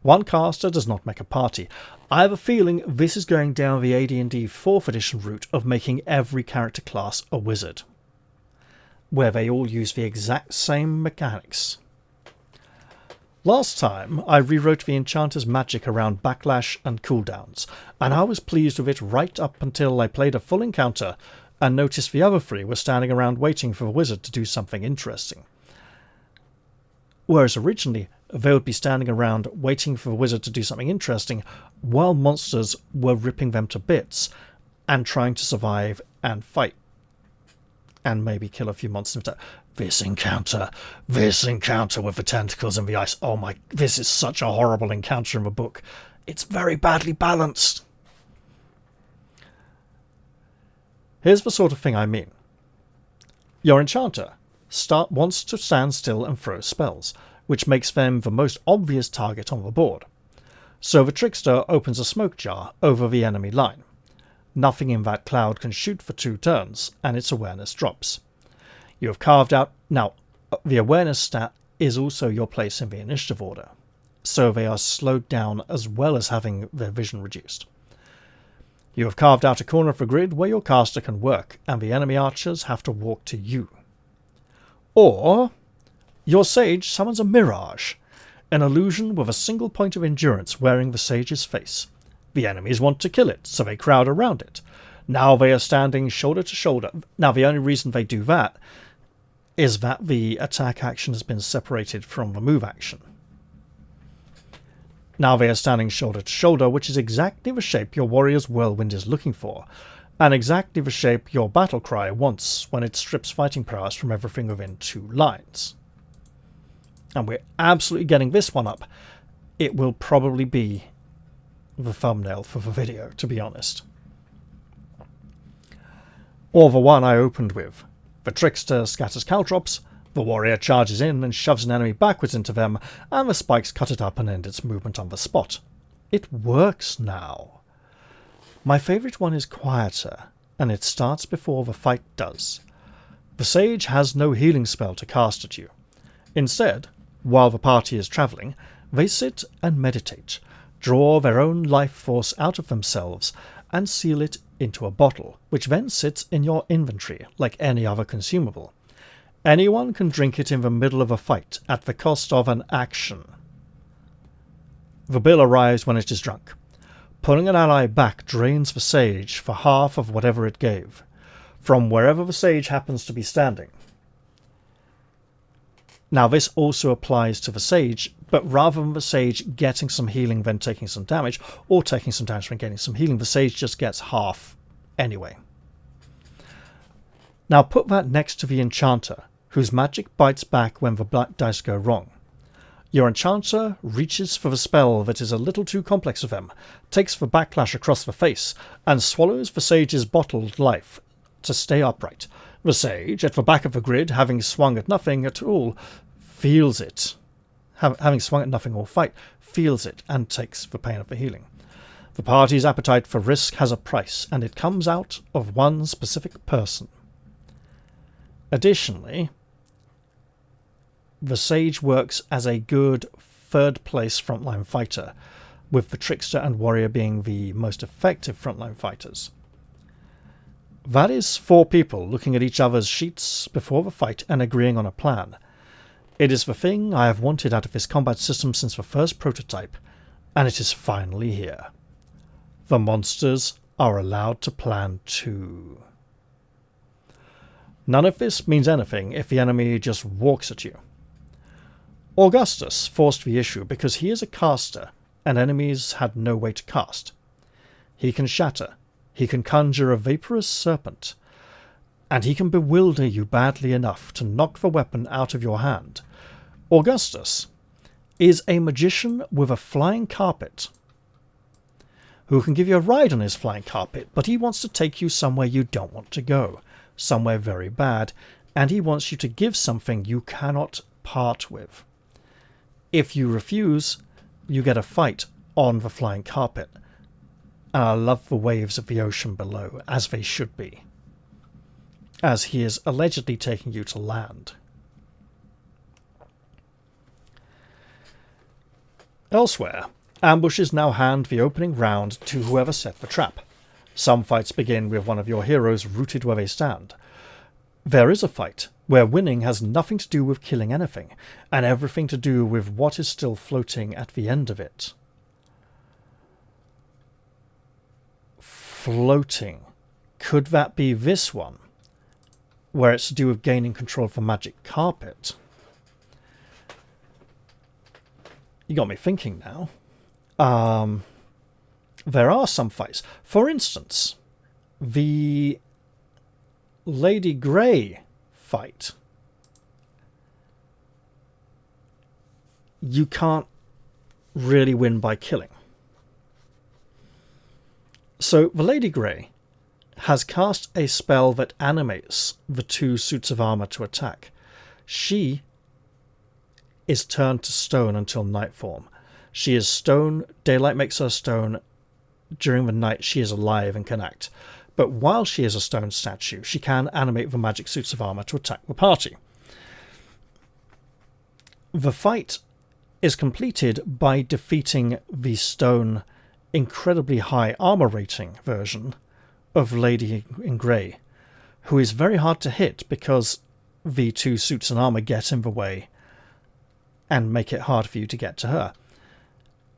One caster does not make a party. I have a feeling this is going down the AD&D 4th edition route of making every character class a wizard, where they all use the exact same mechanics. Last time I rewrote the Enchanter's magic around backlash and cooldowns, and I was pleased with it right up until I played a full encounter and noticed the other three were standing around waiting for the wizard to do something interesting. Whereas originally they would be standing around waiting for the wizard to do something interesting while monsters were ripping them to bits and trying to survive and fight. And maybe kill a few monsters. This encounter with the tentacles and the ice. Oh my, this is such a horrible encounter in the book. It's very badly balanced. Here's the sort of thing I mean. Your enchanter wants to stand still and throw spells, which makes them the most obvious target on the board. So the trickster opens a smoke jar over the enemy line. Nothing in that cloud can shoot for 2 turns, and its awareness drops. You have carved out... Now, the awareness stat is also your place in the initiative order, so they are slowed down as well as having their vision reduced. You have carved out a corner of the grid where your caster can work, and the enemy archers have to walk to you. Or your sage summons a mirage, an illusion with a single point of endurance wearing the sage's face. The enemies want to kill it, so they crowd around it. Now they are standing shoulder to shoulder. Now the only reason they do that is that the attack action has been separated from the move action. Now they are standing shoulder to shoulder, which is exactly the shape your warrior's whirlwind is looking for, and exactly the shape your battle cry wants when it strips fighting prowess from everything within 2 lines. And we're absolutely getting this one up. It will probably be the thumbnail for the video, to be honest. Or the one I opened with. The trickster scatters caltrops, the warrior charges in and shoves an enemy backwards into them, and the spikes cut it up and end its movement on the spot. It works now. My favourite one is quieter, and it starts before the fight does. The sage has no healing spell to cast at you. Instead, while the party is travelling, they sit and meditate, draw their own life force out of themselves, and seal it into a bottle, which then sits in your inventory like any other consumable. Anyone can drink it in the middle of a fight at the cost of an action. The bill arrives when it is drunk. Pulling an ally back drains the sage for half of whatever it gave, from wherever the sage happens to be standing. Now this also applies to the sage, but rather than the sage getting some healing then taking some damage, or taking some damage then getting some healing, the sage just gets half anyway. Now put that next to the enchanter, whose magic bites back when the black dice go wrong. Your enchanter reaches for the spell that is a little too complex for them, takes the backlash across the face, and swallows the sage's bottled life to stay upright. The sage, at the back of the grid, having swung at nothing at all, feels it. Having swung at nothing or fight, feels it and takes the pain of the healing. The party's appetite for risk has a price, and it comes out of one specific person. Additionally, the sage works as a good third-place frontline fighter, with the trickster and warrior being the most effective frontline fighters. That is 4 people looking at each other's sheets before the fight and agreeing on a plan. It is the thing I have wanted out of this combat system since the first prototype, and it is finally here. The monsters are allowed to plan too. None of this means anything if the enemy just walks at you. Augustus forced the issue because he is a caster, and enemies had no way to cast. He can shatter, he can conjure a vaporous serpent, and he can bewilder you badly enough to knock the weapon out of your hand. Augustus is a magician with a flying carpet, who can give you a ride on his flying carpet, but he wants to take you somewhere you don't want to go, somewhere very bad, and he wants you to give something you cannot part with. If you refuse, you get a fight on the flying carpet. And I love the waves of the ocean below, as they should be, as he is allegedly taking you to land. Elsewhere, ambushes now hand the opening round to whoever set the trap. Some fights begin with one of your heroes rooted where they stand. There is a fight where winning has nothing to do with killing anything, and everything to do with what is still floating at the end of it. Floating. Could that be this one? Where it's to do with gaining control of the magic carpet? You got me thinking now. There are some fights. For instance, the Lady Grey fight. You can't really win by killing. So the Lady Grey has cast a spell that animates the two suits of armour to attack. She is turned to stone until night form. She is stone, daylight makes her stone. During the night she is alive and can act. But while she is a stone statue, she can animate the magic suits of armour to attack the party. The fight is completed by defeating the stone incredibly high armour rating version of Lady in Grey, who is very hard to hit because the two suits and armour get in the way and make it hard for you to get to her.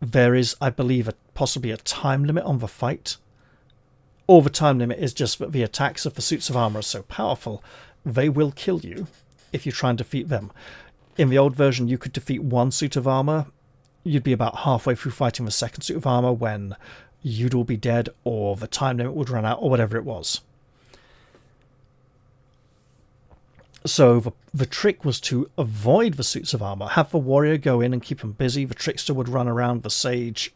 There is, I believe, possibly a time limit on the fight. Or the time limit is just that the attacks of the suits of armour are so powerful, they will kill you if you try and defeat them. In the old version, you could defeat one suit of armour. You'd be about halfway through fighting the second suit of armour when you'd all be dead, or the time limit would run out, or whatever it was. So the trick was to avoid the suits of armour, have the warrior go in and keep them busy, the trickster would run around, the sage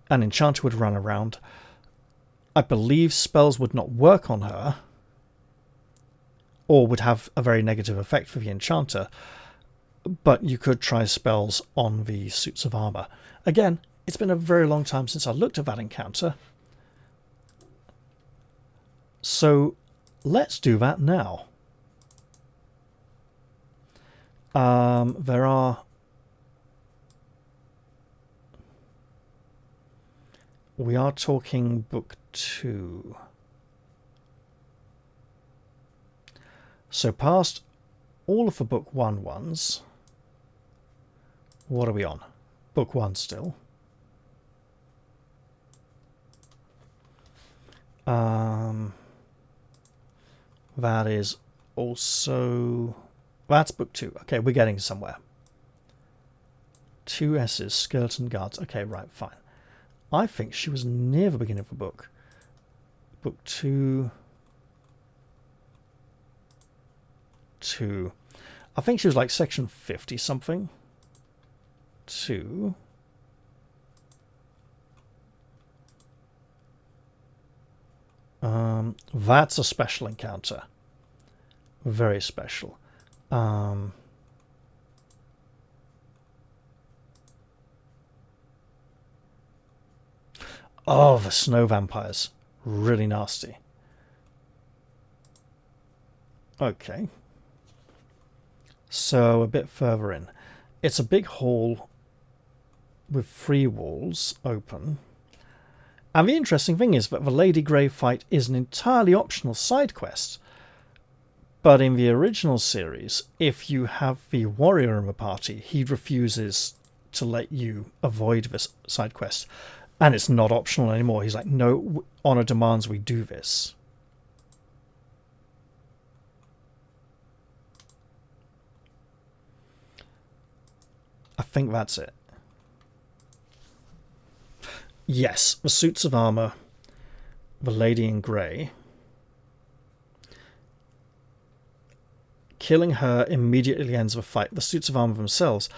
and enchanter would run around. I believe spells would not work on her, or would have a very negative effect for the enchanter, but you could try spells on the suits of armour. Again, it's been a very long time since I looked at that encounter, so let's do that now. We are talking book 2. So past all of the book 1 ones. What are we on? Book 1 still. That is also... That's book 2. Okay, we're getting somewhere. 2 S's, skeleton guards. Okay, right, fine. I think she was near the beginning of the book. Book 2. 2. I think she was like section 50 something. 2. That's a special encounter. Very special. Oh, the snow vampires. Really nasty. Okay. So, a bit further in. It's a big hall with 3 walls open. And the interesting thing is that the Lady Grey fight is an entirely optional side quest. But in the original series, if you have the warrior in the party, he refuses to let you avoid this side quest. And it's not optional anymore. He's like, no, honor demands we do this. I think that's it. Yes, the suits of armour, the Lady in Grey. Killing her immediately ends the fight. The suits of armour themselves,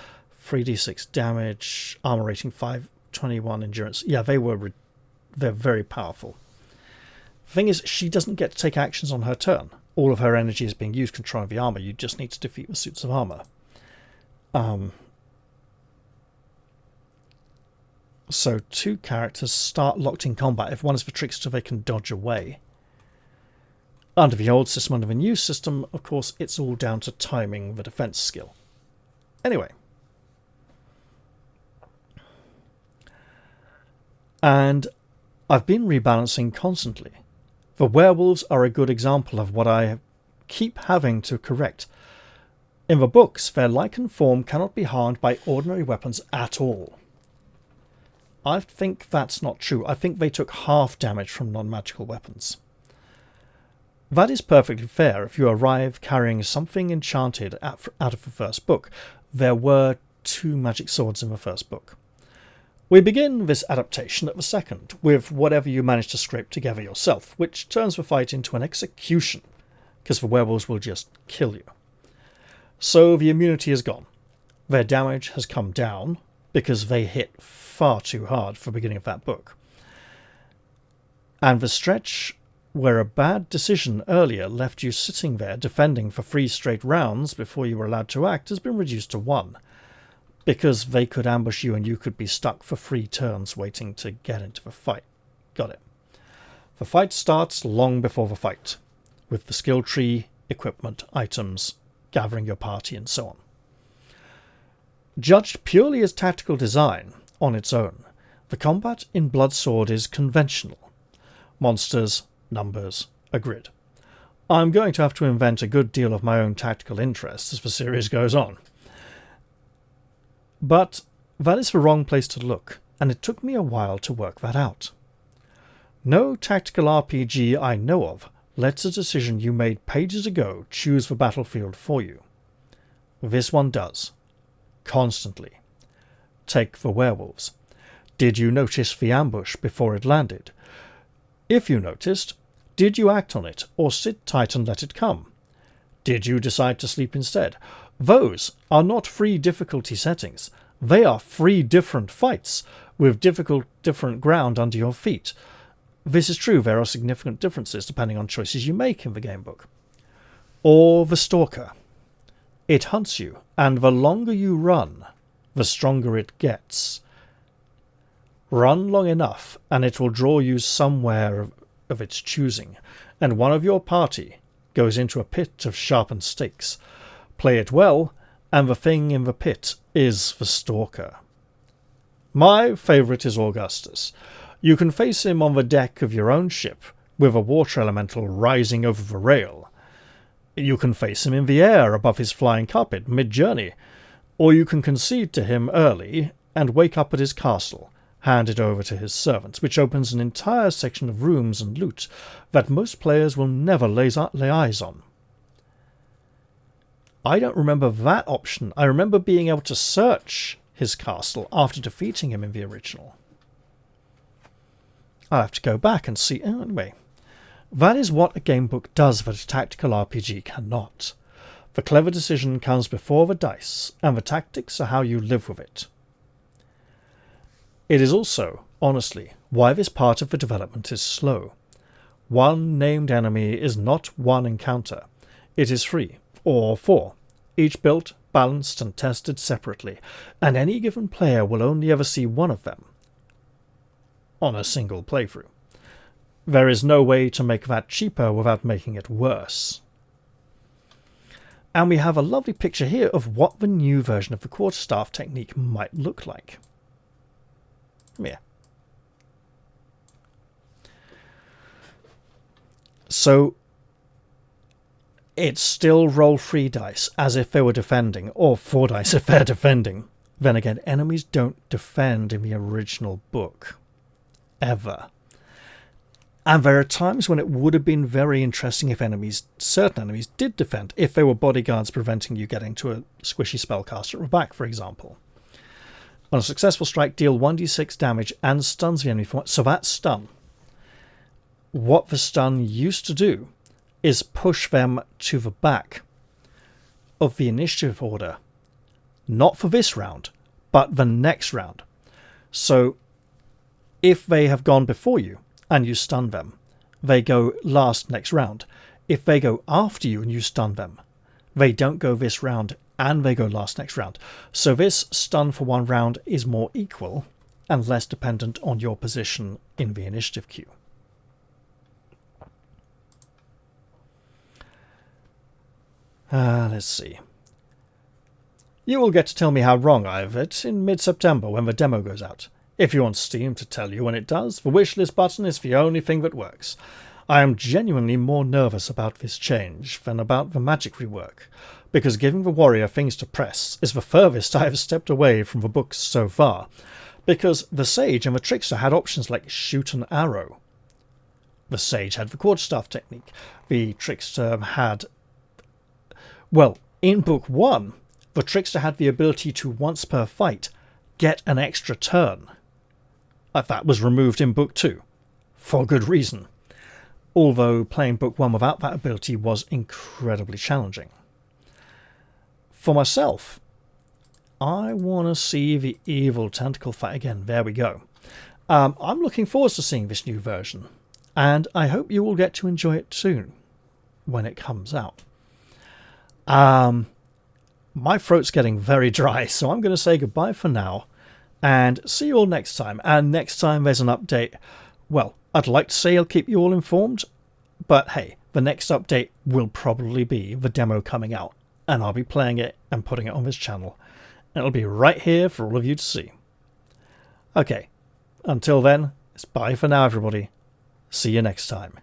3d6 damage, armour rating 521 endurance. Yeah, they're very powerful. The thing is, she doesn't get to take actions on her turn. all of her energy is being used controlling the armor. You just need to defeat the suits of armor. So 2 characters start locked in combat. If one is the trickster, they can dodge away. Under the old system, under the new system, of course, it's all down to timing the defense skill. Anyway. And I've been rebalancing constantly. The werewolves are a good example of what I keep having to correct. In the books, their lichen form cannot be harmed by ordinary weapons at all. I think that's not true. I think they took half damage from non-magical weapons. That is perfectly fair if you arrive carrying something enchanted out of the first book. There were 2 magic swords in the first book. We begin this adaptation at the second, with whatever you manage to scrape together yourself, which turns the fight into an execution, because the werewolves will just kill you. So the immunity is gone. Their damage has come down, because they hit far too hard for the beginning of that book. And the stretch where a bad decision earlier left you sitting there defending for 3 straight rounds before you were allowed to act has been reduced to 1. Because they could ambush you and you could be stuck for 3 turns waiting to get into the fight. Got it. The fight starts long before the fight, with the skill tree, equipment, items, gathering your party and so on. Judged purely as tactical design, on its own, the combat in Bloodsword is conventional. Monsters, numbers, a grid. I'm going to have to invent a good deal of my own tactical interests as the series goes on. But that is the wrong place to look, and it took me a while to work that out. No tactical RPG I know of lets a decision you made pages ago choose the battlefield for you. This one does. Constantly. Take the werewolves. Did you notice the ambush before it landed? If you noticed, did you act on it, or sit tight and let it come? Did you decide to sleep instead? Those are not 3 difficulty settings. They are 3 different fights, with different ground under your feet. This is true, there are significant differences depending on choices you make in the gamebook. Or the stalker. It hunts you, and the longer you run, the stronger it gets. Run long enough, and it will draw you somewhere of its choosing, and one of your party goes into a pit of sharpened stakes. Play it well, and the thing in the pit is the stalker. My favourite is Augustus. You can face him on the deck of your own ship, with a water elemental rising over the rail. You can face him in the air above his flying carpet mid-journey, or you can concede to him early and wake up at his castle, hand it over to his servants, which opens an entire section of rooms and loot that most players will never lay eyes on. I don't remember that option. I remember being able to search his castle after defeating him in the original. I'll have to go back and see. Anyway, that is what a gamebook does that a tactical RPG cannot. The clever decision comes before the dice, and the tactics are how you live with it. It is also, honestly, why this part of the development is slow. One named enemy is not one encounter. It is 3, or 4, each built, balanced and tested separately, and any given player will only ever see one of them on a single playthrough. There is no way to make that cheaper without making it worse. And we have a lovely picture here of what the new version of the quarterstaff technique might look like. Yeah. So it's still roll 3 dice as if they were defending, or 4 dice if they're defending. Then again, enemies don't defend in the original book. Ever. And there are times when it would have been very interesting if certain enemies did defend, if they were bodyguards preventing you getting to a squishy spellcaster at the back, for example. On a successful strike, deal 1d6 damage and stuns the enemy. So that stun. What the stun used to do is push them to the back of the initiative order. Not for this round, but the next round. So if they have gone before you, and you stun them, they go last next round. if they go after you and you stun them, they don't go this round and they go last next round. So this stun for one round is more equal and less dependent on your position in the initiative queue. Let's see. You will get to tell me how wrong I have it in mid-September when the demo goes out. If you want Steam to tell you when it does, the wishlist button is the only thing that works. I am genuinely more nervous about this change than about the magic rework, because giving the warrior things to press is the furthest I have stepped away from the books so far, because the sage and the trickster had options like shoot an arrow. The sage had the quarterstaff technique. The trickster had... Well, in book 1, the trickster had the ability to, once per fight, get an extra turn. That was removed in book 2, for good reason. Although playing book 1 without that ability was incredibly challenging. For myself, I want to see the evil tentacle fight again. There we go. I'm looking forward to seeing this new version, and I hope you will get to enjoy it soon, when it comes out. My throat's getting very dry, so I'm going to say goodbye for now, and see you all next time. And next time there's an update, well, I'd like to say I'll keep you all informed, but hey, the next update will probably be the demo coming out, and I'll be playing it and putting it on this channel. And it'll be right here for all of you to see. Okay, until then, it's bye for now, everybody. See you next time.